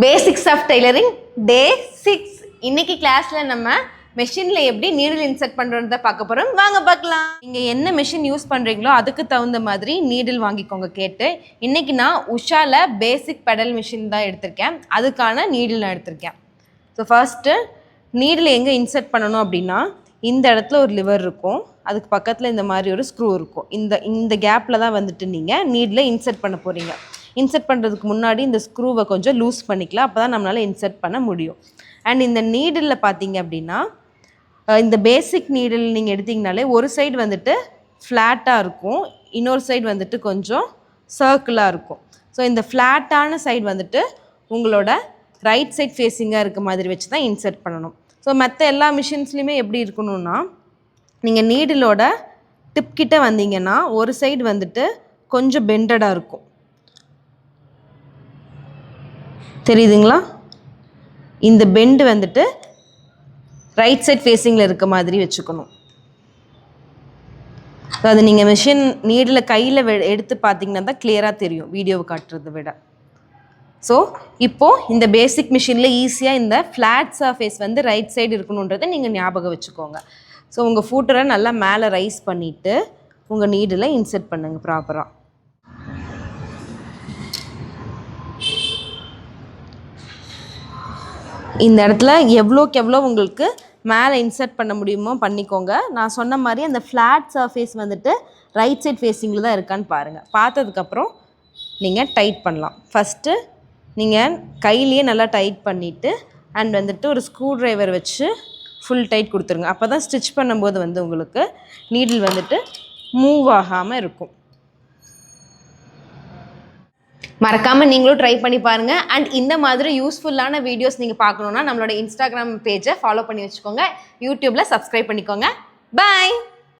Basics of tailoring டே 6. இன்னைக்கு கிளாஸ்ல நம்ம மெஷினில் எப்படி நீடில் இன்சர்ட் பண்ணுறத பார்க்க போகிறோம். வாங்க பார்க்கலாம். நீங்கள் என்ன மெஷின் யூஸ் பண்ணுறீங்களோ அதுக்கு தகுந்த மாதிரி நீடில் வாங்கிக்கோங்க கேட்டு. இன்றைக்கி நான் உஷாவில் பேசிக் பெடல் மிஷின் தான் எடுத்திருக்கேன். அதுக்கான நீடில் நான் எடுத்திருக்கேன். ஸோ ஃபர்ஸ்ட்டு நீடில் எங்கே இன்சர்ட் பண்ணணும் அப்படின்னா, இந்த இடத்துல ஒரு லிவர் இருக்கும், அதுக்கு பக்கத்தில் இந்த மாதிரி ஒரு ஸ்க்ரூ இருக்கும். இந்த கேப்பில் தான் வந்துட்டு நீங்கள் நீடில் இன்சர்ட் பண்ண போகிறீங்க. இன்சர்ட் பண்ணுறதுக்கு முன்னாடி இந்த ஸ்க்ரூவை கொஞ்சம் லூஸ் பண்ணிக்கலாம், அப்போ தான் நம்மளால் இன்சர்ட் பண்ண முடியும். அண்ட் இந்த நீடிலில் பார்த்தீங்க அப்படின்னா, இந்த பேசிக் நீடில் நீங்கள் எடுத்திங்கனாலே ஒரு சைடு வந்துட்டு ஃப்ளாட்டாக இருக்கும், இன்னொரு சைடு வந்துட்டு கொஞ்சம் சர்க்கிளாக இருக்கும். ஸோ இந்த ஃப்ளாட்டான சைடு வந்துட்டு உங்களோட ரைட் சைட் ஃபேஸிங்காக இருக்க மாதிரி வச்சு தான் இன்சர்ட் பண்ணணும். ஸோ மற்ற எல்லா மிஷின்ஸ்லையுமே எப்படி இருக்கணும்னா, நீங்கள் நீடிலோட டிப் கிட்ட வந்தீங்கன்னா ஒரு சைடு வந்துட்டு கொஞ்சம் பெண்டடாக இருக்கும், தெரியுதுங்களா? இந்த பெண்டு வந்துட்டு ரைட் சைட் ஃபேஸிங்கில் இருக்க மாதிரி வச்சுக்கணும். அது நீங்கள் மிஷின் நீடில் கையில் எடுத்து பார்த்தீங்கன்னா தான் கிளியராக தெரியும், வீடியோவை காட்டுறதை விட. ஸோ இப்போது இந்த பேசிக் மிஷினில் ஈஸியாக இந்த ஃப்ளாட் சர்ஃபேஸ் வந்து ரைட் சைடு இருக்கணுன்றதை நீங்கள் ஞாபகம் வச்சுக்கோங்க. ஸோ உங்கள் ஃபூட்டரை நல்லா மேலே ரைஸ் பண்ணிவிட்டு உங்கள் நீடில் இன்சர்ட் பண்ணுங்கள் ப்ராப்பராக. இந்த இடத்துல எவ்வளோக்கு எவ்வளோ உங்களுக்கு மேலே இன்சர்ட் பண்ண முடியுமோ பண்ணிக்கோங்க. நான் சொன்ன மாதிரி அந்த ஃப்ளாட் சர்ஃபேஸ் வந்துட்டு ரைட் சைட் ஃபேஸிங்கில் தான் இருக்கான்னு பாருங்கள். பார்த்ததுக்கப்புறம் நீங்கள் டைட் பண்ணலாம். ஃபஸ்ட்டு நீங்கள் கையிலேயே நல்லா டைட் பண்ணிவிட்டு அண்ட் வந்துட்டு ஒரு ஸ்க்ரூ ட்ரைவர் வச்சு ஃபுல் டைட் கொடுத்துருங்க. அப்போ தான் ஸ்டிச் பண்ணும்போது வந்து உங்களுக்கு நீடில் வந்துட்டு மூவ் ஆகாமல் இருக்கும். மறக்காமல் நீங்களும் ட்ரை பண்ணி பாருங்கள். அண்ட் இந்த மாதிரி யூஸ்ஃபுல்லான வீடியோஸ் நீங்கள் பார்க்கணுன்னா நம்மளோட இன்ஸ்டாகிராம் பேஜை ஃபாலோ பண்ணி வச்சுக்கோங்க, யூடியூப்பில் சப்ஸ்கிரைப் பண்ணிக்கோங்க. பாய்.